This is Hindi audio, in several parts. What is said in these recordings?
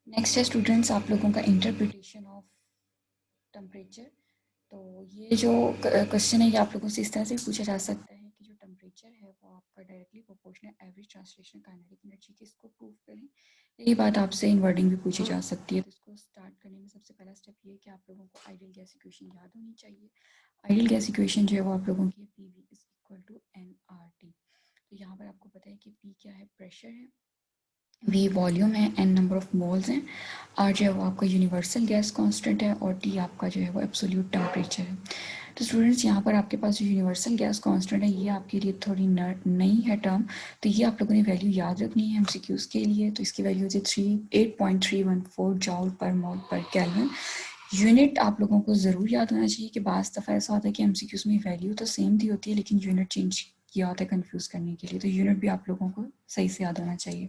नेक्स्ट है स्टूडेंट्स आप लोगों का इंटरप्रिटेशन ऑफ टेम्परेचर। तो ये जो क्वेश्चन है ये आप लोगों से इस तरह से पूछा जा सकता है कि जो टेम्परेचर है वो आपका directly proportional average translation kinetic energy की, इसको प्रूव करें। यही बात आपसे इन वर्डिंग भी पूछी जा सकती है। तो इसको स्टार्ट करने में सबसे पहला स्टेप ये है कि आप लोगों को आइडियल गैस इक्वेशन याद होनी चाहिए। आइडियल गैस इक्वेशन जो है वो आप लोगों की P V is equal to n R T. तो यहाँ पर आपको पता है कि पी क्या है, प्रेशर है, वी वॉल्यूम है, एन नंबर ऑफ मोल्स हैं, आर जो है वो आपका यूनिवर्सल गैस कांस्टेंट है और टी आपका जो है वो एब्सोल्यूट टेम्परेचर है। तो स्टूडेंट्स यहाँ पर आपके पास जो यूनिवर्सल गैस कांस्टेंट है ये आपके लिए थोड़ी नई है टर्म। तो ये आप लोगों ने वैल्यू याद रखनी है एमसीक्यूज के लिए। तो इसकी वैल्यू है 8.314 जॉल पर मोल पर केल्विन। यूनिट आप लोगों को ज़रूर याद होना चाहिए कि बाज़ दफ़ा ऐसा होता है कि एमसीक्यूज में वैल्यू तो सेम दी होती है लेकिन यूनिट चेंज किया होता है कन्फ्यूज करने के लिए। तो यूनिट भी आप लोगों को सही से याद होना चाहिए।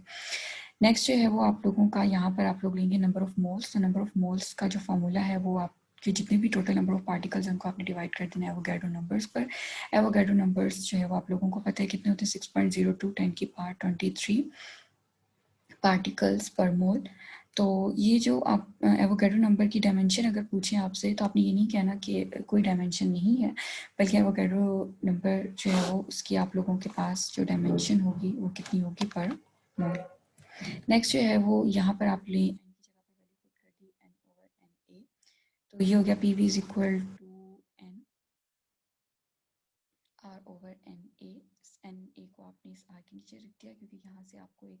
नेक्स्ट जो है वो आप लोगों का यहाँ पर आप लोग लेंगे नंबर ऑफ मोल्स। तो नंबर ऑफ मोल्स का जो फॉर्मूला है वो आप कि जितने भी टोटल नंबर ऑफ पार्टिकल्स हैं उनको आपने डिवाइड कर देना है एवोगैड्रो नंबर्स पर। एवोगैड्रो नंबर्स जो है वो आप लोगों को पता है कितने होते हैं, 6.02 10 की पावर 23 पार्टिकल्स पर मोल। तो ये जो आप एवोगैड्रो नंबर की डायमेंशन अगर पूछें आपसे तो आपने ये नहीं कहना कि कोई डायमेंशन नहीं है, बल्कि एवोगैड्रो नंबर जो है वो उसकी आप लोगों के पास जो डायमेंशन होगी वो कितनी होगी पर मोल। नेक्स्ट जो है वो यहाँ पर आप लें एन की जगह पर वैल्यू पुट कर दी एन ओवर एन ए। तो ये हो गया P V is equal to n R over N A. N A को आपने इस आर के नीचे रख दिया क्योंकि यहाँ से आपको एक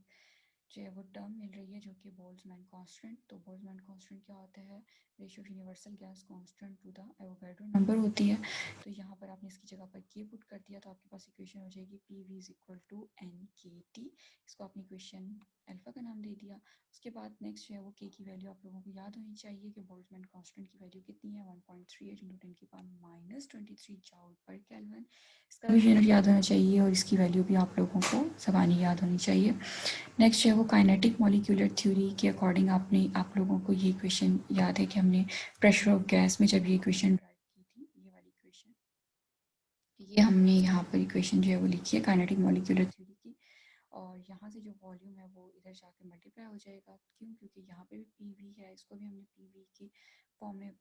जो है वो टर्म मिल रही है जो कि बोल्ट्जमैन कांस्टेंट। तो बोल्ट्जमैन कांस्टेंट क्या होता है, ratio of universal gas constant to the Avogadro number होती है। तो यहाँ पर आपने इसकी जगह पर के पुट कर दिया तो आपके पास इक्वेशन हो जाएगी P V is equal to n k T. इसको आपने इक्वेशन अल्फा का नाम दे दिया। उसके बाद नेक्स्ट जो है वो के की वैल्यू आप लोगों को याद होनी चाहिए कि बोल्ट्जमैन कांस्टेंट की वैल्यू कितनी है, 1.38 इंटू 10 की पावर -23 जूल पर केल्विन। इसका भी यूनिट याद होना चाहिए और इसकी वैल्यू भी आप लोगों को ज़बानी याद होनी चाहिए। नेक्स्ट है वो काइनेटिक मॉलिक्यूलर थ्योरी के अकॉर्डिंग आप लोगों को ये इक्वेशन याद है कि हमने प्रेशर ऑफ गैस में जब ये इक्वेशन ड्राइव की थी, ये वाली इक्वेशन, ये हमने यहाँ पर इक्वेशन जो है वो लिखी है काइनेटिक मॉलिक्यूलर थ्योरी की। और यहाँ से जो वॉल्यूम है वो इधर जाके मल्टीप्लाई हो जाएगा। क्यों? क्योंकि यहाँ पे भी पी वी है, इसको भी हमने पी वी की फॉर्म में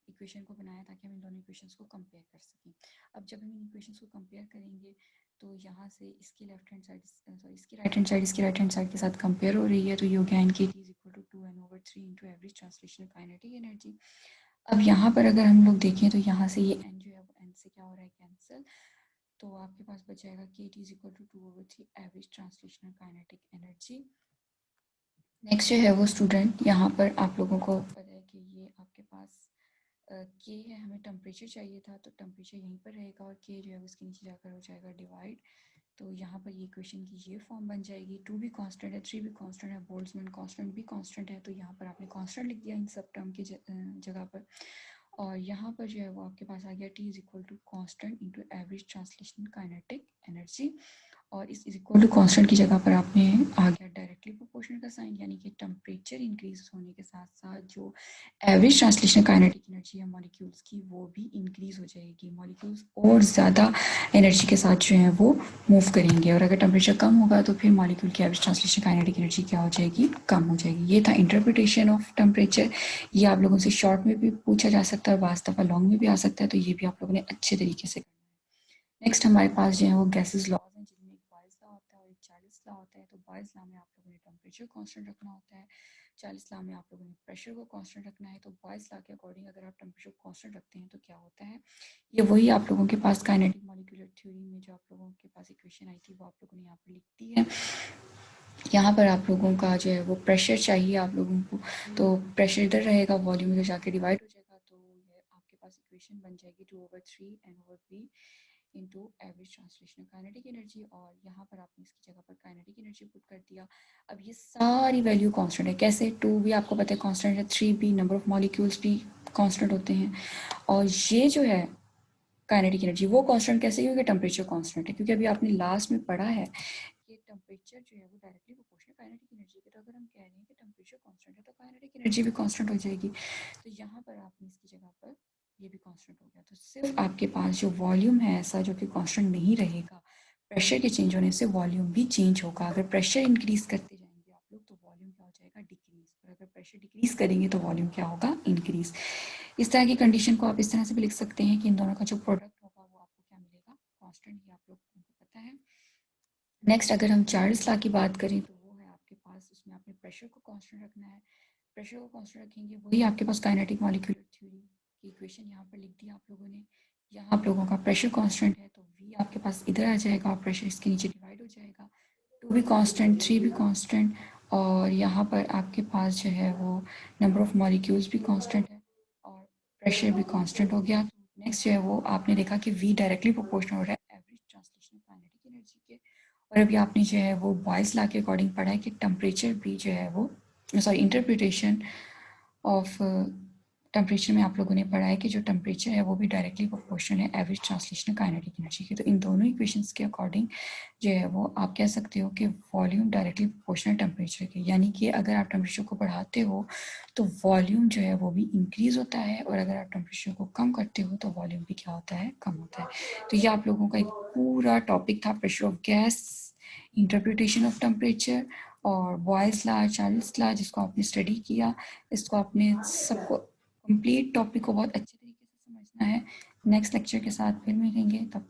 इक्वेशन को बनाया ताकि हम इन दोनों इक्वेशंस को कंपेयर कर सकें। अब जब हम इन इक्वेशंस को कंपेयर करेंगे तो यहाँ से इसकी लेफ्ट हैंड साइड सॉरी इसकी राइट हैंड साइड इसकी राइट हैंड साइड के साथ कंपेयर हो रही है। तो ये हो गया n k T is equal to 2n/3 into average translational kinetic energy. अब यहाँ पर अगर हम लोग देखें तो यहाँ से ये एन जो है वो एन से क्या हो रहा है, कैंसिल। तो आपके पास बच जाएगा k T is equal to 2/3 average translational kinetic energy. Next जो है वो स्टूडेंट यहाँ पर आप लोगों को पता है कि ये आपके पास के है, हमें टेम्परेचर चाहिए था तो टेम्परेचर यहीं पर रहेगा और के जो है उसके नीचे जाकर हो जाएगा डिवाइड। तो यहाँ पर ये इक्वेशन की ये फॉर्म बन जाएगी। 2 भी कांस्टेंट है, 3 भी कांस्टेंट है, बोल्ट्जमैन कांस्टेंट भी कांस्टेंट है। तो यहाँ पर आपने कांस्टेंट लिख दिया इन सब टर्म की जगह पर। और यहाँ पर जो है वो आपके पास आ गया T is equal to constant into average translation kinetic energy. और इस इक्वल टू कांस्टेंट की जगह पर आपने आ गया डायरेक्टली प्रोपोर्शनल का साइन, यानी कि टेम्परेचर इंक्रीज होने के साथ साथ जो एवरेज ट्रांसलेशन काइनेटिक एनर्जी है मॉलिक्यूल्स की वो भी इंक्रीज हो जाएगी। मॉलिक्यूल्स और ज़्यादा एनर्जी के साथ जो है वो मूव करेंगे और अगर टेम्परेचर कम होगा तो फिर मॉलिक्यूल की एवरेज ट्रांसलेशन काइनेटिक एनर्जी क्या हो जाएगी, कम हो जाएगी। ये था इंटरप्रिटेशन ऑफ टेम्परेचर। ये आप लोगों से शॉर्ट में भी पूछा जा सकता है, वास्तव दफ़ा लॉन्ग में भी आ सकता है। तो ये भी आप लोगों ने अच्छे तरीके से करना है। नेक्स्ट हमारे पास जो है वो गैसेस लॉज हैं जिनमें एक बॉयल्स लॉ होता है और एक चार्ल्स लॉ होता है। तो बॉयल्स लॉ में आप लोगों ने टेम्परेचर कांस्टेंट रखना होता है, चार्ल्स लॉ में आप लोगों ने प्रेशर को कांस्टेंट रखना है। तो बॉयल्स लॉ के अकॉर्डिंग अगर आप टेम्परेचर कांस्टेंट रखते हैं तो क्या होता है, ये वही आप लोगों के पास काइनेटिक मॉलिक्यूलर थ्योरी में जो आप लोगों के पास इक्वेशन आई थी वो आप लोगों ने यहाँ पर लिख दी है। यहाँ पर आप लोगों का जो है वो प्रेशर चाहिए आप लोगों को, तो प्रेशर इधर रहेगा, वॉल्यूम इधर जाके डिवाइड हो जाएगा। तो ये आपके पास इक्वेशन बन जाएगी 2/3 n/v into average translational kinetic energy. और यहाँ पर आपने इसकी जगह पर काइनेटिक एनर्जी पुट कर दिया। अब ये सारी वैल्यू कांस्टेंट है। कैसे? 2 भी आपको पता है कांस्टेंट है, 3 भी, नंबर ऑफ मॉलिक्यूल्स भी कांस्टेंट होते हैं। और ये जो है काइनेटिक एनर्जी वो कांस्टेंट कैसे, क्योंकि टेम्परेचर कांस्टेंट है। क्योंकि अभी आपने लास्ट में पढ़ा है कि टेम्परेचर जो है वो डायरेक्टली प्रोपोर्शनल काइनेटिक एनर्जी के। तो अगर हम कह रहे हैं कि टेम्परेचर कांस्टेंट है तो काइनेटिक एनर्जी भी कांस्टेंट हो जाएगी। तो यहाँ पर आपने इसकी जगह पर ये भी कांस्टेंट हो गया। तो सिर्फ आपके पास जो वॉल्यूम है ऐसा जो कि कांस्टेंट नहीं रहेगा, प्रेशर के चेंज होने से वॉल्यूम भी चेंज होगा। अगर प्रेशर इंक्रीज करते जाएंगे आप लोग तो वॉल्यूम क्या हो जाएगा, डिक्रीज। और अगर प्रेशर डिक्रीज करेंगे तो वॉल्यूम क्या होगा, इंक्रीज। इस तरह की कंडीशन को आप इस तरह से भी लिख सकते हैं कि इन दोनों का जो प्रोडक्ट होगा वो आपको क्या मिलेगा, कांस्टेंट। ही आप लोगों को पता है। नेक्स्ट अगर हम चार्ल्स लॉ की बात करें तो वो है आपके पास, उसमें आपने प्रेशर को कांस्टेंट रखना है। प्रेशर को कांस्टेंट रखेंगे, वही आपके पास काइनेटिक मॉलिक्यूलर थ्योरी की इक्वेशन यहाँ पर लिख दी आप लोगों ने। यहाँ आप लोगों का प्रेशर कांस्टेंट है तो v आपके पास इधर आ जाएगा और प्रेशर इसके नीचे डिवाइड हो जाएगा। 2 भी कांस्टेंट, 3 भी कांस्टेंट, और यहाँ पर आपके पास जो है वो नंबर ऑफ मॉलिक्यूल्स भी कांस्टेंट है और प्रेशर भी कांस्टेंट हो गया। नेक्स्ट जो है वो आपने देखा कि v डायरेक्टली प्रोपोर्शनल हो रहा है एवरेज ट्रांसलेशनल काइनेटिक एनर्जी के। और अभी आपने जो है वो बॉयल्स लॉ के अकॉर्डिंग पढ़ा है कि टेम्परेचर भी जो है वो, सॉरी, इंटरप्रिटेशन ऑफ टेम्परेचर में आप लोगों ने पढ़ा है कि जो टेम्परेचर है वो भी डायरेक्टली प्रोपोर्शनल है एवरेज ट्रांसलेशनल काइनेटिक एनर्जी की। तो इन दोनों इक्वेशंस के अकॉर्डिंग जो है वो आप कह सकते हो कि वॉल्यूम डायरेक्टली प्रोपोर्शनल टेम्परेचर के, यानी कि अगर आप टेम्परेचर को बढ़ाते हो तो वॉल्यूम जो है वो भी इंक्रीज होता है, और अगर आप टेम्परेचर को कम करते हो तो वॉल्यूम भी क्या होता है, कम होता है। तो ये आप लोगों का एक पूरा टॉपिक था, pressure of gas, interpretation of temperature और बॉयल्स लॉ, चार्ल्स लॉ, जिसको आपने स्टडी किया। इसको आपने सबको कंप्लीट टॉपिक को बहुत अच्छे तरीके से समझना है। नेक्स्ट लेक्चर के साथ फिर मिलेंगे, तब